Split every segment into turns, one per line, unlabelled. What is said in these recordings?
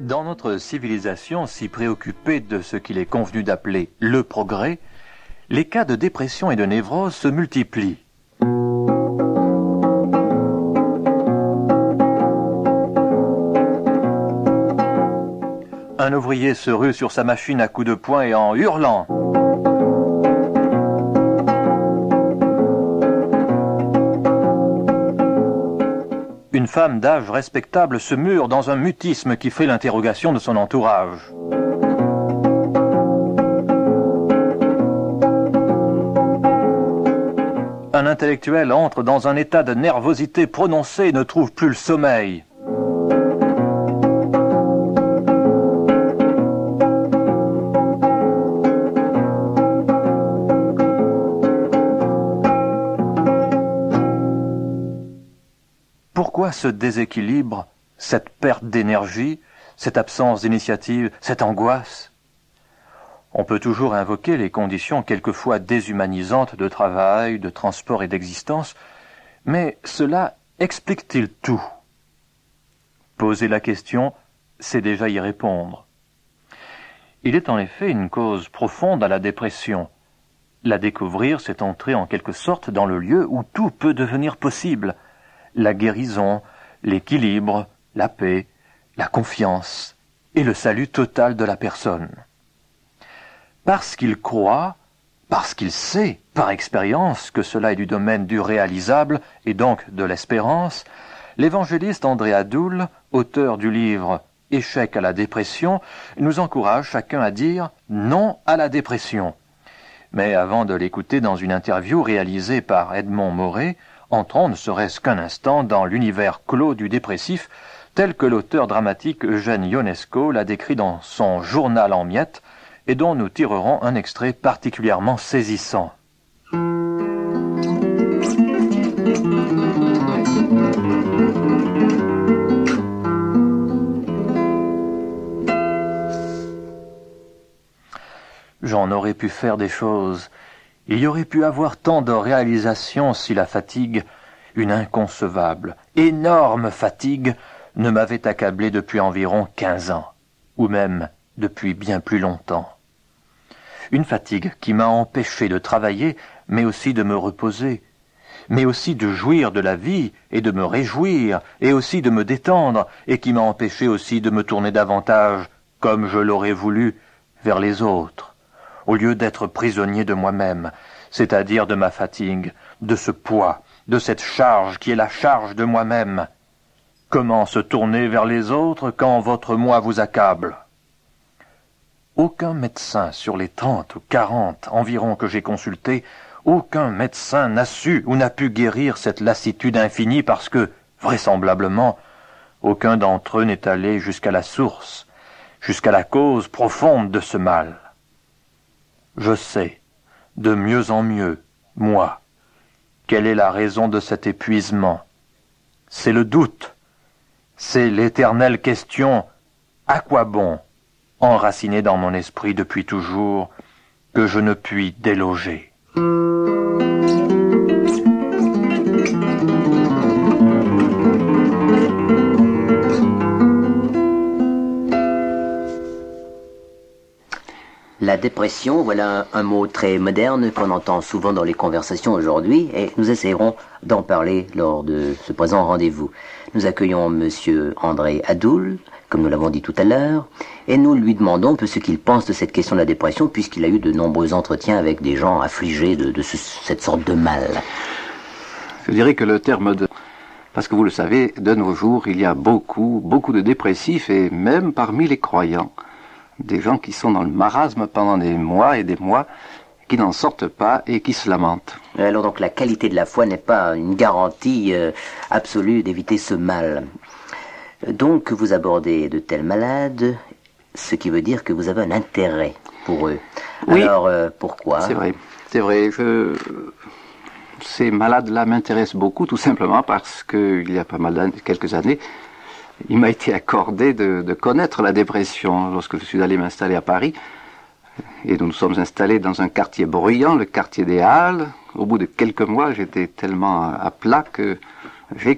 Dans notre civilisation si préoccupée de ce qu'il est convenu d'appeler le progrès, les cas de dépression et de névrose se multiplient. Un ouvrier se rue sur sa machine à coups de poing et en hurlant. Une femme d'âge respectable se mure dans un mutisme qui fait l'interrogation de son entourage. Un intellectuel entre dans un état de nervosité prononcée et ne trouve plus le sommeil. Pourquoi ce déséquilibre, cette perte d'énergie, cette absence d'initiative, cette angoisse? On peut toujours invoquer les conditions quelquefois déshumanisantes de travail, de transport et d'existence, mais cela explique-t-il tout? Poser la question, c'est déjà y répondre. Il est en effet une cause profonde à la dépression. La découvrir, c'est entrer en quelque sorte dans le lieu où tout peut devenir possible. La guérison, l'équilibre, la paix, la confiance et le salut total de la personne. Parce qu'il croit, parce qu'il sait par expérience que cela est du domaine du réalisable et donc de l'espérance, l'évangéliste André Adoul, auteur du livre « Échec à la dépression », nous encourage chacun à dire « non à la dépression ». Mais avant de l'écouter dans une interview réalisée par Edmond Moré, entrons ne serait-ce qu'un instant dans l'univers clos du dépressif, tel que l'auteur dramatique Eugène Ionesco l'a décrit dans son Journal en miettes, et dont nous tirerons un extrait particulièrement saisissant. J'en aurais pu faire des choses. Il y aurait pu avoir tant de réalisations si la fatigue, une inconcevable, énorme fatigue, ne m'avait accablé depuis environ 15 ans, ou même depuis bien plus longtemps. Une fatigue qui m'a empêché de travailler, mais aussi de me reposer, mais aussi de jouir de la vie et de me réjouir, et aussi de me détendre, et qui m'a empêché aussi de me tourner davantage, comme je l'aurais voulu, vers les autres, au lieu d'être prisonnier de moi-même, c'est-à-dire de ma fatigue, de ce poids, de cette charge qui est la charge de moi-même. Comment se tourner vers les autres quand votre moi vous accable? Aucun médecin sur les 30 ou 40 environ que j'ai consultés, aucun médecin n'a su ou n'a pu guérir cette lassitude infinie parce que, vraisemblablement, aucun d'entre eux n'est allé jusqu'à la source, jusqu'à la cause profonde de ce mal. Je sais, de mieux en mieux, moi, quelle est la raison de cet épuisement. C'est le doute, c'est l'éternelle question « à quoi bon ?» enraciné dans mon esprit depuis toujours, que je ne puis déloger.
La dépression, voilà un mot très moderne qu'on entend souvent dans les conversations aujourd'hui, et nous essaierons d'en parler lors de ce présent rendez-vous. Nous accueillons Monsieur André Adoul, comme nous l'avons dit tout à l'heure, et nous lui demandons un peu ce qu'il pense de cette question de la dépression, puisqu'il a eu de nombreux entretiens avec des gens affligés de cette sorte de mal.
Je dirais que le terme de... Parce que vous le savez, de nos jours, il y a beaucoup de dépressifs, et même parmi les croyants, des gens qui sont dans le marasme pendant des mois et des mois, qui n'en sortent pas et qui se lamentent.
Alors donc la qualité de la foi n'est pas une garantie absolue d'éviter ce mal. Donc vous abordez de tels malades, ce qui veut dire que vous avez un intérêt pour eux.
Oui,
alors pourquoi?
C'est vrai. Ces malades-là m'intéressent beaucoup, tout simplement parce qu'il y a quelques années, il m'a été accordé de connaître la dépression lorsque je suis allé m'installer à Paris. Et nous nous sommes installés dans un quartier bruyant, le quartier des Halles. Au bout de quelques mois, j'étais tellement à plat que j'ai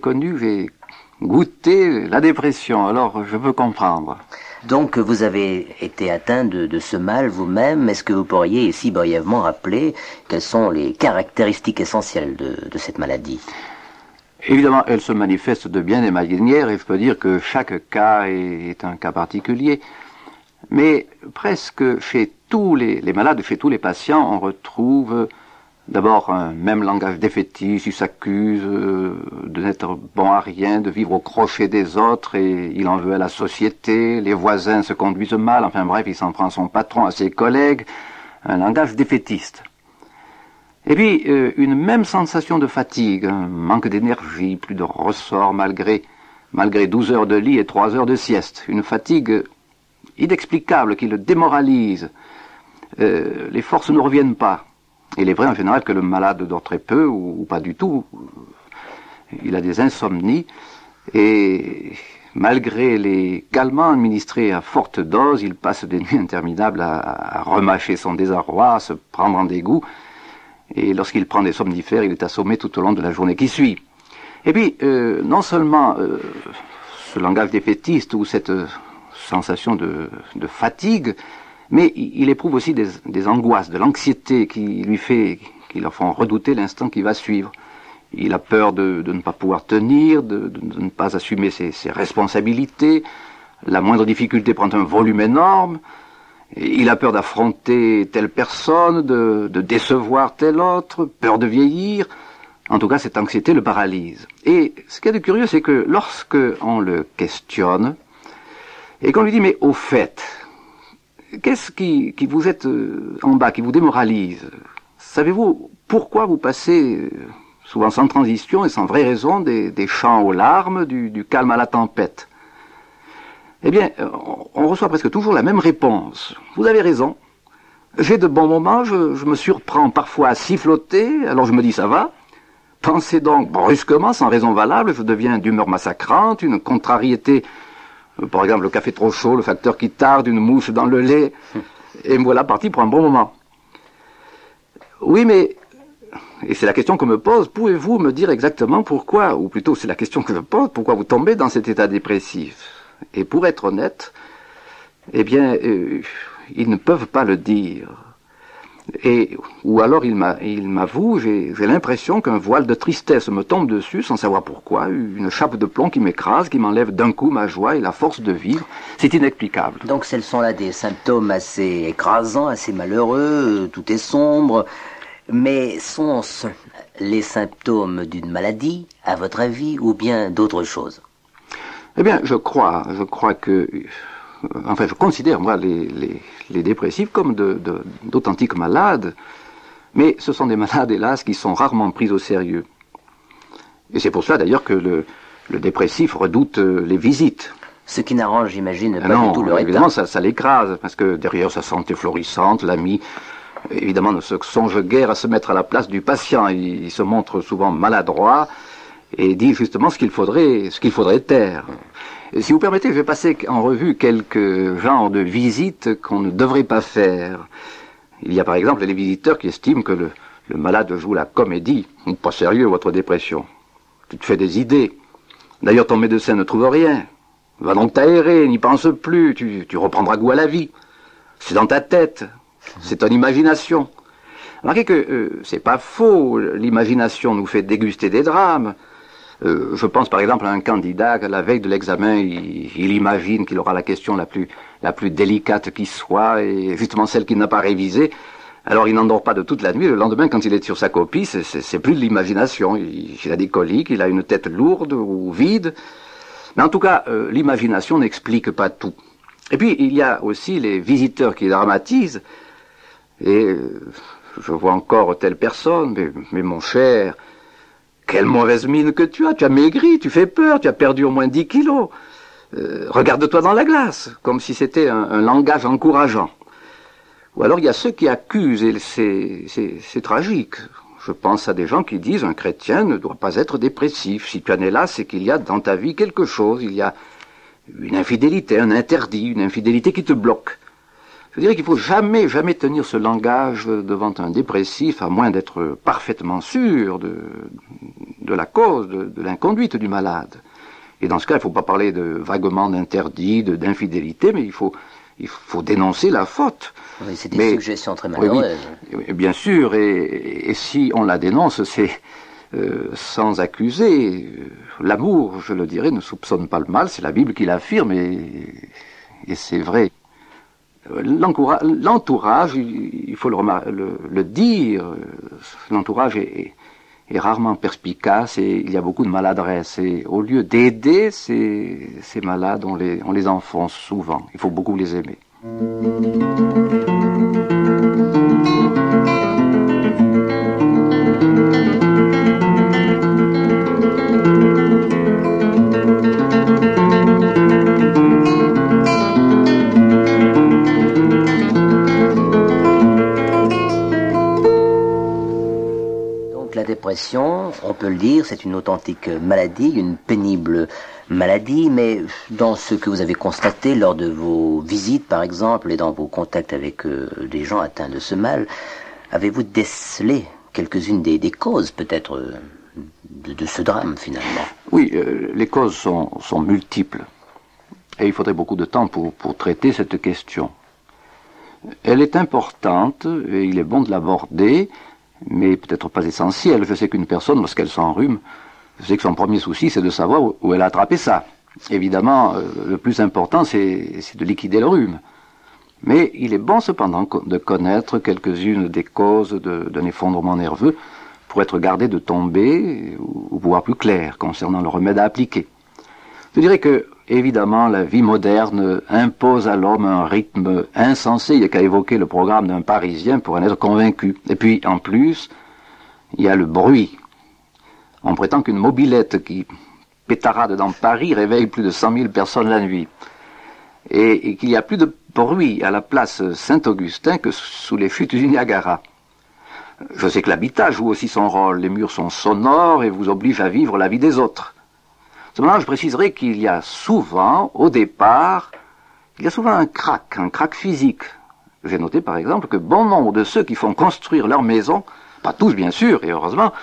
goûté la dépression. Alors, je veux comprendre.
Donc vous avez été atteint de ce mal vous-même. Est-ce que vous pourriez ici brièvement rappeler quelles sont les caractéristiques essentielles de cette maladie?
Évidemment, elle se manifeste de bien des manières et je peux dire que chaque cas est un cas particulier. Mais presque chez tous les malades, chez tous les patients, on retrouve d'abord un même langage défaitiste. Il s'accuse de n'être bon à rien, de vivre au crochet des autres et il en veut à la société. Les voisins se conduisent mal. Enfin bref, il s'en prend à son patron, à ses collègues. Un langage défaitiste. Et puis, une même sensation de fatigue, un manque d'énergie, plus de ressort malgré 12 heures de lit et 3 heures de sieste. Une fatigue inexplicable qui le démoralise. Les forces ne reviennent pas. Et il est vrai en général que le malade dort très peu ou pas du tout. Il a des insomnies et malgré les calmants administrés à forte dose, il passe des nuits interminables à remâcher son désarroi, à se prendre en dégoût. Et lorsqu'il prend des somnifères, il est assommé tout au long de la journée qui suit. Et puis, non seulement ce langage défaitiste ou cette sensation de fatigue, mais il éprouve aussi des angoisses, de l'anxiété qui leur font redouter l'instant qui va suivre. Il a peur de ne pas pouvoir tenir, de ne pas assumer ses responsabilités. La moindre difficulté prend un volume énorme. Il a peur d'affronter telle personne, de décevoir telle autre, peur de vieillir. En tout cas, cette anxiété le paralyse. Et ce qu'il y a de curieux, c'est que lorsque on le questionne, et qu'on lui dit, mais au fait, qu'est-ce qui vous êtes en bas, qui vous démoralise? Savez-vous pourquoi vous passez, souvent sans transition et sans vraie raison, des chants aux larmes, du calme à la tempête? Eh bien, on reçoit presque toujours la même réponse. Vous avez raison. J'ai de bons moments, je me surprends parfois à siffloter, alors je me dis ça va. Pensez donc brusquement, sans raison valable, je deviens d'humeur massacrante, une contrariété, par exemple le café trop chaud, le facteur qui tarde, une mouche dans le lait, et me voilà parti pour un bon moment. Oui, mais, et c'est la question qu'on me pose, pouvez-vous me dire exactement pourquoi, ou plutôt c'est la question que je pose, pourquoi vous tombez dans cet état dépressif? Et pour être honnête, eh bien, ils ne peuvent pas le dire. Ou alors ils m'avouent, j'ai l'impression qu'un voile de tristesse me tombe dessus sans savoir pourquoi, une chape de plomb qui m'écrase, qui m'enlève d'un coup ma joie et la force de vivre. C'est inexplicable.
Donc ce sont là des symptômes assez écrasants, assez malheureux, tout est sombre. Mais sont-ce les symptômes d'une maladie, à votre avis, ou bien d'autres choses?
Eh bien, je crois que, enfin, je considère, moi, les dépressifs comme d'authentiques malades, mais ce sont des malades, hélas, qui sont rarement pris au sérieux. Et c'est pour cela, d'ailleurs, que le dépressif redoute les visites.
Ce qui n'arrange, j'imagine, pas
non,
du tout leur état.
Évidemment, ça l'écrase, parce que derrière sa santé florissante, l'ami, évidemment, ne se songe guère à se mettre à la place du patient. Il se montre souvent maladroit, et dit justement ce qu'il faudrait taire. Et si vous permettez, je vais passer en revue quelques genres de visites qu'on ne devrait pas faire. Il y a par exemple les visiteurs qui estiment que le malade joue la comédie. Pas sérieux, votre dépression. Tu te fais des idées. D'ailleurs, ton médecin ne trouve rien. Va donc t'aérer, n'y pense plus, tu reprendras goût à la vie. C'est dans ta tête, c'est ton imagination. Remarquez que c'est pas faux, l'imagination nous fait déguster des drames. Je pense par exemple à un candidat que la veille de l'examen, il imagine qu'il aura la question la plus délicate qui soit, et justement celle qu'il n'a pas révisée. Alors il n'endort pas de toute la nuit. Le lendemain, quand il est sur sa copie, c'est plus de l'imagination. Il a des coliques, il a une tête lourde ou vide. Mais en tout cas, l'imagination n'explique pas tout. Et puis il y a aussi les visiteurs qui dramatisent. Et je vois encore telle personne, mais mon cher, quelle mauvaise mine que tu as maigri, tu fais peur, tu as perdu au moins 10 kilos. Regarde-toi dans la glace, comme si c'était un langage encourageant. Ou alors il y a ceux qui accusent, et c'est tragique. Je pense à des gens qui disent, un chrétien ne doit pas être dépressif. Si tu en es là, c'est qu'il y a dans ta vie quelque chose, il y a une infidélité, un interdit, une infidélité qui te bloque. Je dirais qu'il ne faut jamais tenir ce langage devant un dépressif, à moins d'être parfaitement sûr de la cause, de l'inconduite du malade. Et dans ce cas, il ne faut pas parler de vaguement d'interdit, d'infidélité, mais il faut dénoncer la faute.
Oui, c'est des suggestions très malheureuses.
Oui, bien sûr, et si on la dénonce, c'est sans accuser. L'amour, je le dirais, ne soupçonne pas le mal, c'est la Bible qui l'affirme, et c'est vrai. L'entourage, il faut le dire, l'entourage est rarement perspicace et il y a beaucoup de maladresse. Et au lieu d'aider ces malades, on les enfonce souvent. Il faut beaucoup les aimer.
La dépression, on peut le dire, c'est une authentique maladie, une pénible maladie, mais dans ce que vous avez constaté lors de vos visites, par exemple, et dans vos contacts avec des gens atteints de ce mal, avez-vous décelé quelques-unes des causes, peut-être, de ce drame, finalement?
Oui, les causes sont multiples, et il faudrait beaucoup de temps pour traiter cette question. Elle est importante, et il est bon de l'aborder, mais peut-être pas essentiel. Je sais qu'une personne, lorsqu'elle s'enrhume, je sais que son premier souci, c'est de savoir où elle a attrapé ça. Évidemment, le plus important, c'est de liquider le rhume. Mais il est bon cependant de connaître quelques-unes des causes d'un effondrement nerveux pour être gardé de tomber ou voir plus clair concernant le remède à appliquer. Je dirais que, évidemment, la vie moderne impose à l'homme un rythme insensé. Il n'y a qu'à évoquer le programme d'un Parisien pour en être convaincu. Et puis, en plus, il y a le bruit. On prétend qu'une mobilette qui pétarade dans Paris réveille plus de 100 000 personnes la nuit. Et qu'il y a plus de bruit à la place Saint-Augustin que sous les chutes du Niagara. Je sais que l'habitat joue aussi son rôle. Les murs sont sonores et vous obligent à vivre la vie des autres. Cependant, je préciserai qu'il y a souvent, au départ, un crack physique. J'ai noté par exemple que bon nombre de ceux qui font construire leur maison, pas tous bien sûr, et heureusement,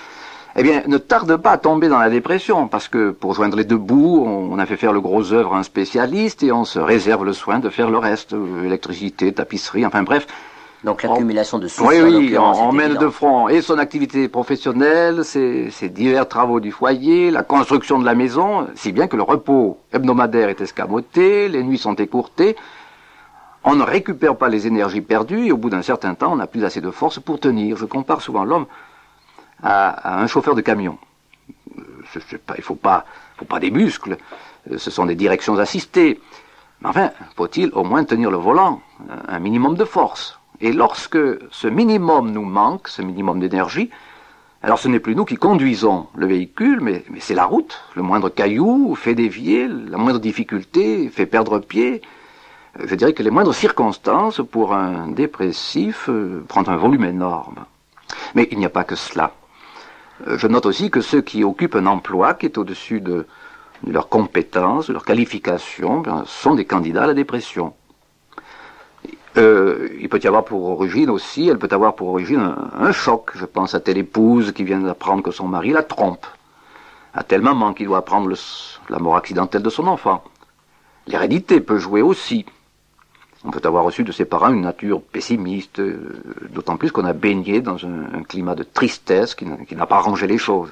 eh bien, ne tardent pas à tomber dans la dépression, parce que pour joindre les deux bouts, on a fait faire le gros œuvre à un spécialiste et on se réserve le soin de faire le reste, électricité, tapisserie, enfin bref.
Donc l'accumulation de soucis,
oui, on mène de front et son activité professionnelle, ses divers travaux du foyer, la construction de la maison, si bien que le repos hebdomadaire est escamoté, les nuits sont écourtées, on ne récupère pas les énergies perdues et au bout d'un certain temps, on n'a plus assez de force pour tenir. Je compare souvent l'homme à un chauffeur de camion. Il faut pas des muscles, ce sont des directions assistées. Mais enfin, faut-il au moins tenir le volant, un minimum de force. Et lorsque ce minimum nous manque, ce minimum d'énergie, alors ce n'est plus nous qui conduisons le véhicule, mais c'est la route. Le moindre caillou fait dévier, la moindre difficulté fait perdre pied. Je dirais que les moindres circonstances pour un dépressif prennent un volume énorme. Mais il n'y a pas que cela. Je note aussi que ceux qui occupent un emploi qui est au-dessus de leurs compétences, de leurs qualifications, sont des candidats à la dépression. Il peut y avoir pour origine aussi, elle peut avoir pour origine un choc. Je pense à telle épouse qui vient d'apprendre que son mari la trompe, à telle maman qui doit apprendre la mort accidentelle de son enfant. L'hérédité peut jouer aussi. On peut avoir reçu de ses parents une nature pessimiste, d'autant plus qu'on a baigné dans un climat de tristesse qui n'a pas arrangé les choses.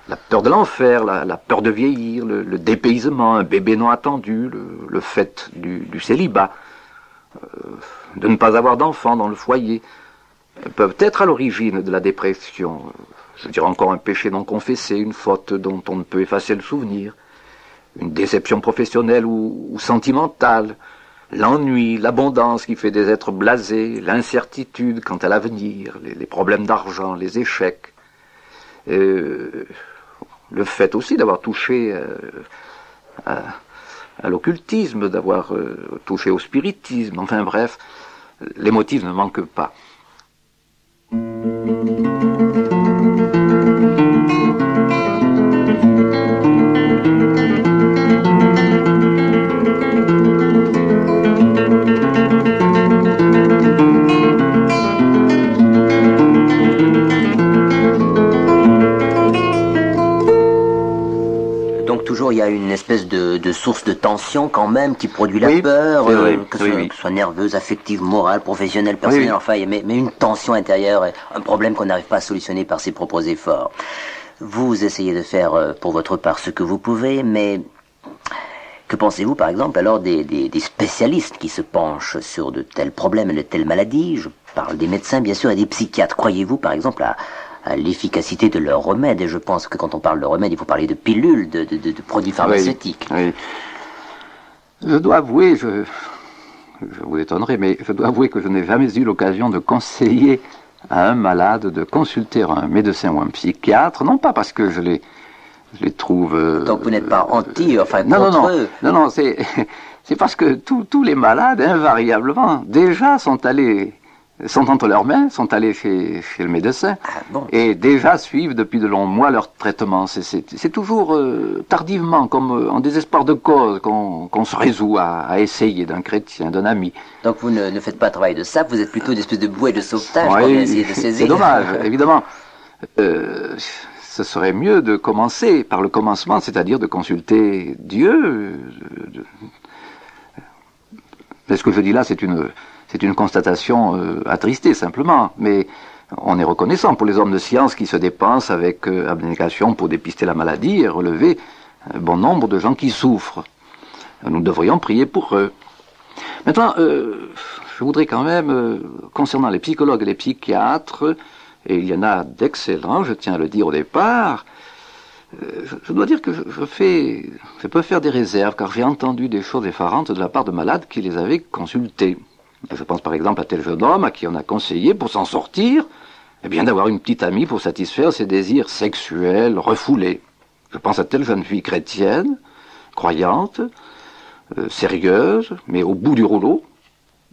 La peur de l'enfer, la peur de vieillir, le dépaysement, un bébé non attendu, le fait du célibat, de ne pas avoir d'enfants dans le foyer, peuvent être à l'origine de la dépression. Je dirais encore un péché non confessé, une faute dont on ne peut effacer le souvenir, une déception professionnelle ou sentimentale, l'ennui, l'abondance qui fait des êtres blasés, l'incertitude quant à l'avenir, les problèmes d'argent, les échecs, le fait aussi d'avoir touché à l'occultisme, d'avoir touché au spiritisme, enfin bref, les motifs ne manquent pas.
Donc toujours il y y a une espèce de source de tension quand même qui produit la
Oui,
peur,
c'est vrai,
que ce soit nerveuse, affective, morale, professionnelle, personnelle,
Oui.
enfin, mais une tension intérieure, un problème qu'on n'arrive pas à solutionner par ses propres efforts. Vous essayez de faire pour votre part ce que vous pouvez, mais que pensez-vous par exemple alors des spécialistes qui se penchent sur de tels problèmes et de telles maladies? Je parle des médecins bien sûr et des psychiatres. Croyez-vous par exemple à l'efficacité de leurs remèdes? Et je pense que quand on parle de remèdes, il faut parler de pilules, de produits pharmaceutiques.
Oui. Je dois avouer, je vous étonnerai, mais je dois avouer que je n'ai jamais eu l'occasion de conseiller à un malade de consulter un médecin ou un psychiatre, non pas parce que je les trouve...
Donc vous n'êtes pas anti, enfin
non,
contre
non,
eux.
non, c'est parce que tous les malades, invariablement, déjà sont entre leurs mains, sont allés chez le médecin,
Bon.
et déjà suivent depuis de longs mois leur traitement. C'est toujours tardivement, comme en désespoir de cause, qu'on se résout à essayer d'un chrétien, d'un ami.
Donc vous ne faites pas un travail de sape, vous êtes plutôt une espèce de bouée de sauvetage qu'on vient essayer de saisir.
C'est dommage, évidemment. Ce serait mieux de commencer par le commencement, c'est-à-dire de consulter Dieu. Mais ce que je dis là, c'est une constatation attristée simplement, mais on est reconnaissant pour les hommes de science qui se dépensent avec abnégation pour dépister la maladie et relever un bon nombre de gens qui souffrent. Nous devrions prier pour eux. Maintenant, je voudrais quand même, concernant les psychologues et les psychiatres, et il y en a d'excellents, je tiens à le dire au départ, je dois dire que je peux faire des réserves, car j'ai entendu des choses effarantes de la part de malades qui les avaient consultés. Je pense par exemple à tel jeune homme à qui on a conseillé, pour s'en sortir, eh bien d'avoir une petite amie pour satisfaire ses désirs sexuels refoulés. Je pense à telle jeune fille chrétienne, croyante, sérieuse, mais au bout du rouleau,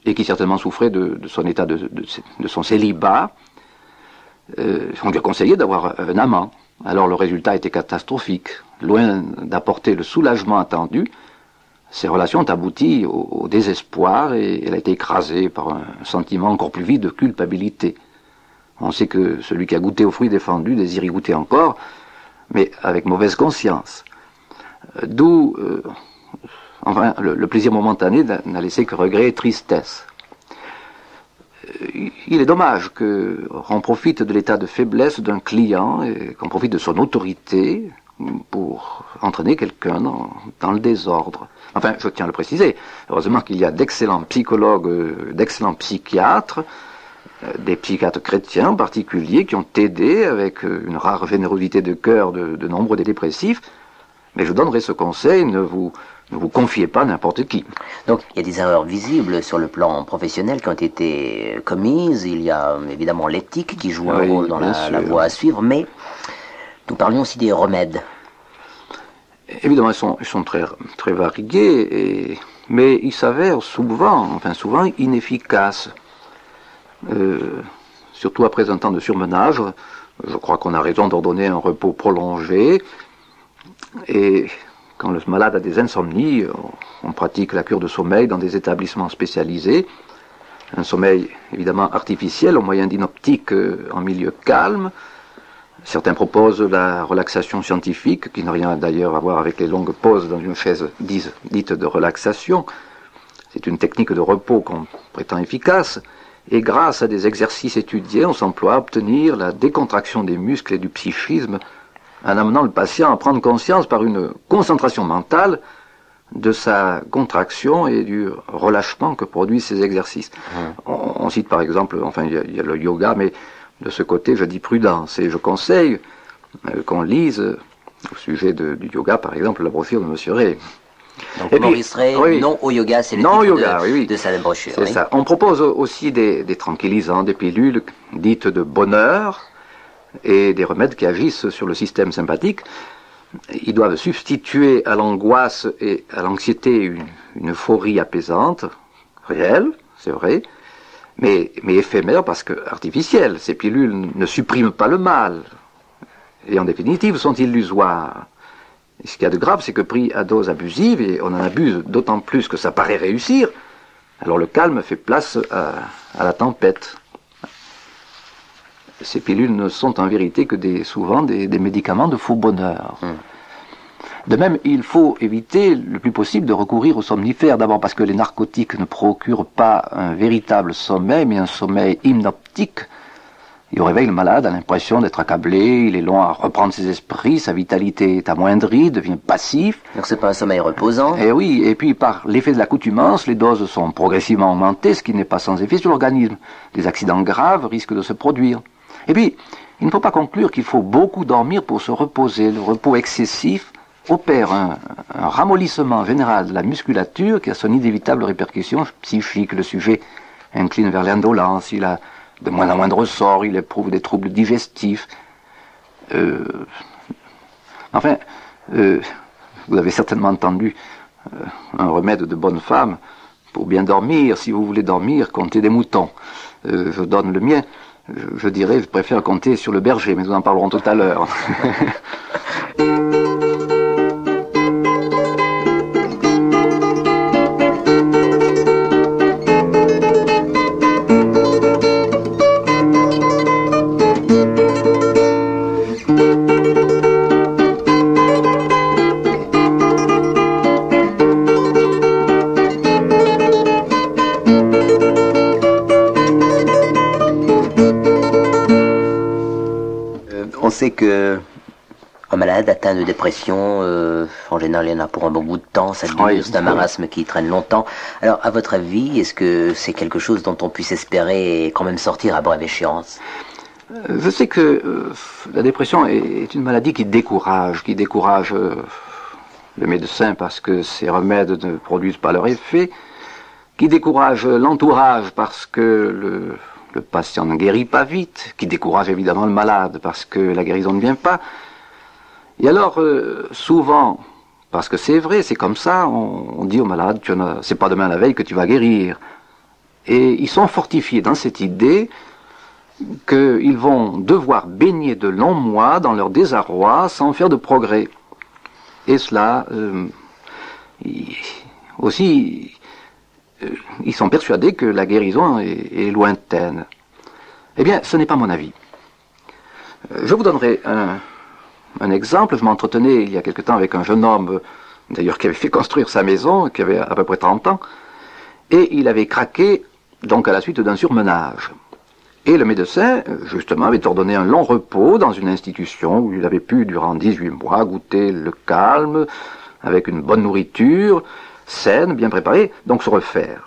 et qui certainement souffrait de son état de son célibat. On lui a conseillé d'avoir un amant. Alors le résultat était catastrophique. Loin d'apporter le soulagement attendu, ces relations ont abouti au désespoir et elle a été écrasée par un sentiment encore plus vif de culpabilité. On sait que celui qui a goûté aux fruits défendus désire y goûter encore, mais avec mauvaise conscience. D'où, enfin, le plaisir momentané n'a laissé que regret et tristesse. Il est dommage qu'on profite de l'état de faiblesse d'un client et qu'on profite de son autorité pour entraîner quelqu'un dans le désordre. Enfin, je tiens à le préciser, heureusement qu'il y a d'excellents psychologues, d'excellents psychiatres, des psychiatres chrétiens en particulier, qui ont aidé avec une rare générosité de cœur de nombreux des dépressifs, mais je donnerai ce conseil, ne vous confiez pas n'importe qui.
Donc il y a des erreurs visibles sur le plan professionnel qui ont été commises, il y a évidemment l'éthique qui joue un rôle dans la voie à suivre, mais nous parlions aussi des remèdes. Évidemment,
ils sont très, très variés, mais ils s'avèrent souvent inefficaces. Surtout après un temps de surmenage, je crois qu'on a raison d'ordonner un repos prolongé, et quand le malade a des insomnies, on pratique la cure de sommeil dans des établissements spécialisés. Un sommeil évidemment artificiel au moyen d'inoptique en milieu calme. Certains proposent la relaxation scientifique, qui n'a rien d'ailleurs à voir avec les longues pauses dans une chaise dite de relaxation. C'est une technique de repos qu'on prétend efficace, et grâce à des exercices étudiés, on s'emploie à obtenir la décontraction des muscles et du psychisme, en amenant le patient à prendre conscience par une concentration mentale de sa contraction et du relâchement que produisent ces exercices. On cite par exemple, il y a le yoga, mais de ce côté, je dis prudence, et je conseille qu'on lise au sujet du yoga, par exemple, la brochure de M. Ray.
Donc Maurice Ray, non au yoga, c'est le titre de sa brochure.
C'est ça. On propose aussi des tranquillisants, des pilules dites de bonheur, et des remèdes qui agissent sur le système sympathique. Ils doivent substituer à l'angoisse et à l'anxiété une euphorie apaisante, réelle, c'est vrai, mais éphémère parce que artificielle. Ces pilules ne suppriment pas le mal, et en définitive sont illusoires. Et ce qu'il y a de grave, c'est que pris à dose abusive, et on en abuse d'autant plus que ça paraît réussir, alors le calme fait place à la tempête. Ces pilules ne sont en vérité que souvent des médicaments de faux bonheur. De même, il faut éviter le plus possible de recourir aux somnifères, d'abord parce que les narcotiques ne procurent pas un véritable sommeil, mais un sommeil hypnotique. Il réveille le malade, a l'impression d'être accablé, il est long à reprendre ses esprits, sa vitalité est amoindrie, devient passif.
Donc c'est pas un sommeil reposant.
Et oui, et puis par l'effet de l'accoutumance, les doses sont progressivement augmentées, ce qui n'est pas sans effet sur l'organisme. Des accidents graves risquent de se produire. Et puis, il ne faut pas conclure qu'il faut beaucoup dormir pour se reposer. Le repos excessif opère un ramollissement général de la musculature qui a son inévitable répercussion psychique. Le sujet incline vers l'indolence, il a de moins en moins de ressort, il éprouve des troubles digestifs. Vous avez certainement entendu un remède de bonne femme pour bien dormir. Si vous voulez dormir, comptez des moutons. Je donne le mien. Je dirais, je préfère compter sur le berger, mais nous en parlerons tout à l'heure.
On sait que un malade atteint de dépression, en général, il y en a pour un bon bout de temps, ça dure,
Oui,
c'est un marasme qui traîne longtemps. Alors, à votre avis, est-ce que c'est quelque chose dont on puisse espérer quand même sortir à brève échéance?
Je sais que la dépression est une maladie qui décourage le médecin parce que ses remèdes ne produisent pas leur effet, qui décourage l'entourage parce que le patient ne guérit pas vite, qui décourage évidemment le malade parce que la guérison ne vient pas. Et alors, souvent, parce que c'est vrai, c'est comme ça, on dit au malade, c'est pas demain la veille que tu vas guérir. Et ils sont fortifiés dans cette idée qu'ils vont devoir baigner de longs mois dans leur désarroi sans faire de progrès. Et cela, aussi, ils sont persuadés que la guérison est lointaine. Eh bien, ce n'est pas mon avis. Je vous donnerai un exemple. Je m'entretenais il y a quelque temps avec un jeune homme, d'ailleurs qui avait fait construire sa maison, qui avait à peu près 30 ans, et il avait craqué, donc à la suite d'un surmenage. Et le médecin, justement, avait ordonné un long repos dans une institution où il avait pu, durant 18 mois, goûter le calme, avec une bonne nourriture, saine, bien préparée, donc se refaire.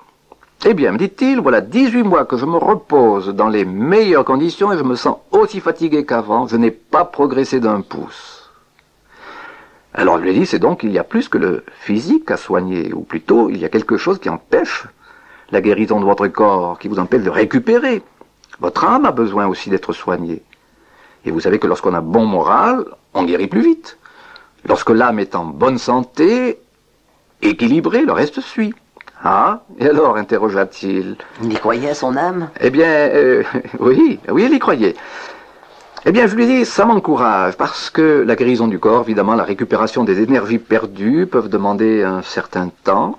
Eh bien, me dit-il, voilà 18 mois que je me repose dans les meilleures conditions et je me sens aussi fatigué qu'avant, je n'ai pas progressé d'un pouce. Alors je lui ai dit, c'est donc qu'il y a plus que le physique à soigner, ou plutôt il y a quelque chose qui empêche la guérison de votre corps, qui vous empêche de récupérer. Votre âme a besoin aussi d'être soignée. Et vous savez que lorsqu'on a bon moral, on guérit plus vite. Lorsque l'âme est en bonne santé, équilibrée, le reste suit. Ah, et alors, interrogea-t-il.
Il y croyait à son âme?
Eh bien, oui, il y croyait. Eh bien, je lui ai dit, ça m'encourage, parce que la guérison du corps, évidemment, la récupération des énergies perdues peuvent demander un certain temps,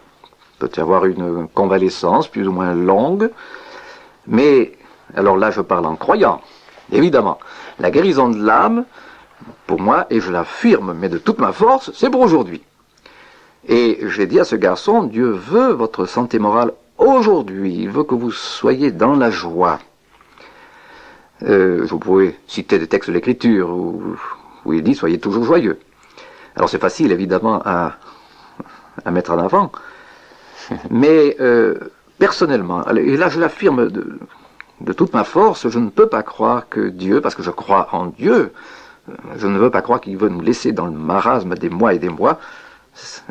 peut y avoir une convalescence plus ou moins longue, mais, alors là, je parle en croyant, évidemment, la guérison de l'âme, pour moi, et je l'affirme, mais de toute ma force, c'est pour aujourd'hui. Et j'ai dit à ce garçon, Dieu veut votre santé morale aujourd'hui, il veut que vous soyez dans la joie. Vous pouvez citer des textes de l'Écriture où il dit, soyez toujours joyeux. Alors c'est facile, évidemment, à mettre en avant, mais personnellement, et là je l'affirme de toute ma force, je ne peux pas croire que Dieu, parce que je crois en Dieu, je ne veux pas croire qu'il veut nous laisser dans le marasme des mois et des mois.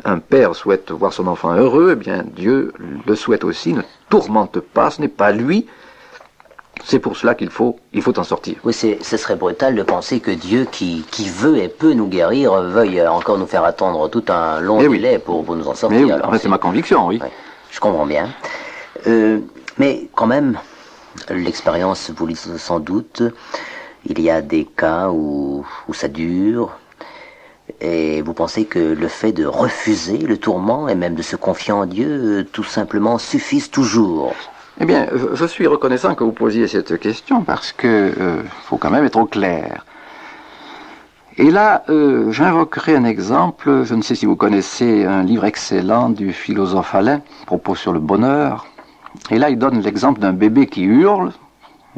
Un père souhaite voir son enfant heureux, eh bien Dieu le souhaite aussi, ne tourmente pas, ce n'est pas lui. C'est pour cela qu'il faut en sortir.
Oui, ce serait brutal de penser que Dieu, qui veut et peut nous guérir, veuille encore nous faire attendre tout un long délai pour nous en sortir.
Mais oui,
alors,
c'est ma conviction, oui.
Ouais, je comprends bien. Mais quand même, l'expérience vous le dit sans doute, il y a des cas où ça dure. Et vous pensez que le fait de refuser le tourment et même de se confier en Dieu, tout simplement, suffise toujours?
Eh bien, je suis reconnaissant que vous posiez cette question parce que faut quand même être au clair. Et là, j'invoquerai un exemple, je ne sais si vous connaissez un livre excellent du philosophe Alain, propos sur le bonheur. Et là, il donne l'exemple d'un bébé qui hurle,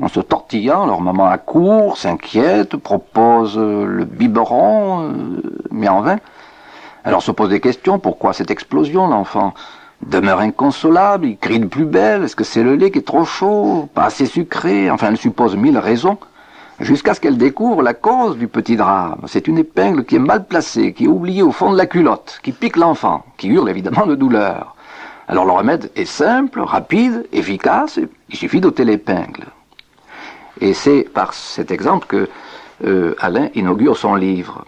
en se tortillant, leur maman accourt, s'inquiète, propose le biberon, mais en vain. Alors se pose des questions, pourquoi cette explosion? L'enfant demeure inconsolable, il crie de plus belle, est-ce que c'est le lait qui est trop chaud, pas assez sucré? Enfin, elle suppose 1000 raisons, jusqu'à ce qu'elle découvre la cause du petit drame. C'est une épingle qui est mal placée, qui est oubliée au fond de la culotte, qui pique l'enfant, qui hurle évidemment de douleur. Alors le remède est simple, rapide, efficace, il suffit d'ôter l'épingle. Et c'est par cet exemple que Alain inaugure son livre.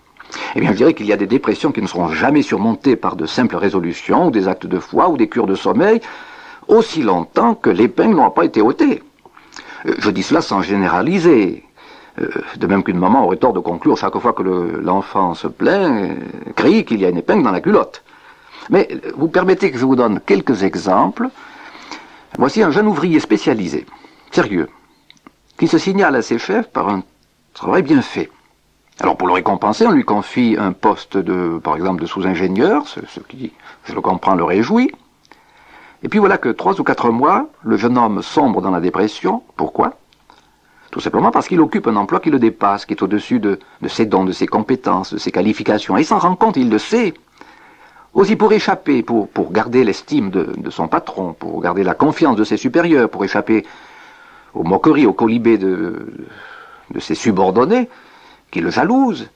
Eh bien, je dirais qu'il y a des dépressions qui ne seront jamais surmontées par de simples résolutions, ou des actes de foi, ou des cures de sommeil, aussi longtemps que l'épingle n'aura pas été ôtée. Je dis cela sans généraliser. De même qu'une maman aurait tort de conclure chaque fois que l'enfant se plaint, crie qu'il y a une épingle dans la culotte. Mais vous permettez que je vous donne quelques exemples. Voici un jeune ouvrier spécialisé, sérieux, qui se signale à ses chefs par un travail bien fait. Alors pour le récompenser, on lui confie un poste par exemple, de sous-ingénieur, ce qui, je le comprends, le réjouit. Et puis voilà que 3 ou 4 mois, le jeune homme sombre dans la dépression. Pourquoi? Tout simplement parce qu'il occupe un emploi qui le dépasse, qui est au-dessus de ses dons, de ses compétences, de ses qualifications. Et il s'en rend compte, il le sait. Aussi pour échapper, pour garder l'estime de son patron, pour garder la confiance de ses supérieurs, pour échapper aux moqueries, aux colibés de ses subordonnés, qui le jalousent.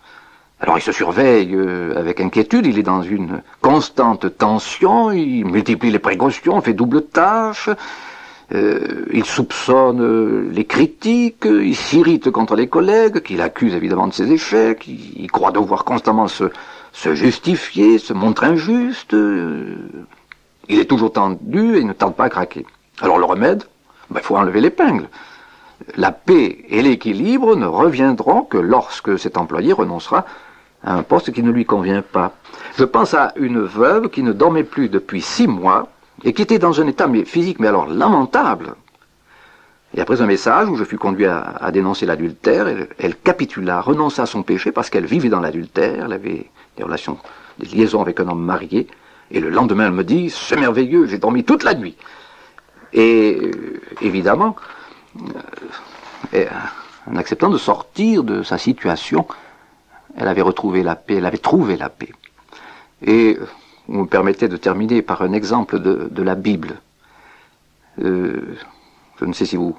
Alors il se surveille avec inquiétude, il est dans une constante tension, il multiplie les précautions, fait double tâche, il soupçonne les critiques, il s'irrite contre les collègues, qu'il accuse évidemment de ses échecs, il croit devoir constamment se justifier, se montrer injuste, il est toujours tendu et il ne tarde pas à craquer. Alors le remède, il faut enlever l'épingle. La paix et l'équilibre ne reviendront que lorsque cet employé renoncera à un poste qui ne lui convient pas. Je pense à une veuve qui ne dormait plus depuis 6 mois et qui était dans un état physique, mais alors lamentable. Et après un message où je fus conduit à dénoncer l'adultère, elle capitula, renonça à son péché parce qu'elle vivait dans l'adultère, elle avait des liaisons avec un homme marié, et le lendemain elle me dit « C'est merveilleux, j'ai dormi toute la nuit ». Et évidemment, en acceptant de sortir de sa situation, elle avait retrouvé la paix, elle avait trouvé la paix. Et vous me permettez de terminer par un exemple de la Bible. Je ne sais si vous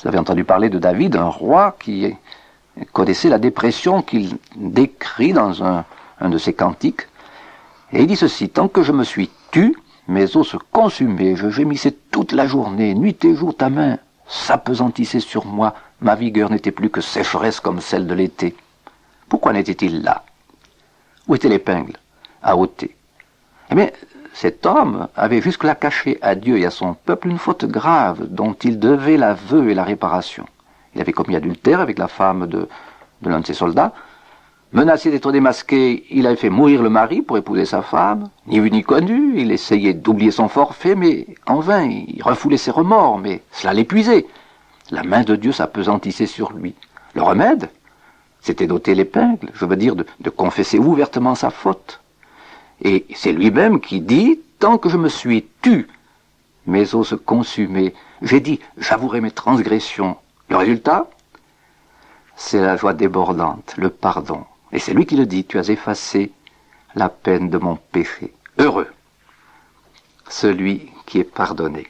avez entendu parler de David, un roi qui connaissait la dépression qu'il décrit dans un de ses cantiques. Et il dit ceci: « Tant que je me suis tu, mes os se consumaient, je gémissais toute la journée, nuit et jour ta main s'apesantissait sur moi, ma vigueur n'était plus que sécheresse comme celle de l'été. » Pourquoi n'était-il là? Où était l'épingle à ôter? Eh bien, cet homme avait jusque-là caché à Dieu et à son peuple une faute grave dont il devait l'aveu et la réparation. Il avait commis adultère avec la femme de l'un de ses soldats. Menacé d'être démasqué, il avait fait mourir le mari pour épouser sa femme. Ni vu ni connu, il essayait d'oublier son forfait, mais en vain. Il refoulait ses remords, mais cela l'épuisait. La main de Dieu s'apesantissait sur lui. Le remède, c'était d'ôter l'épingle, je veux dire de confesser ouvertement sa faute. Et c'est lui-même qui dit « Tant que je me suis tu, mes os se consumaient. J'ai dit « J'avouerai mes transgressions. » Le résultat, c'est la joie débordante, le pardon. Et c'est lui qui le dit « Tu as effacé la peine de mon péché. » Heureux celui qui est pardonné.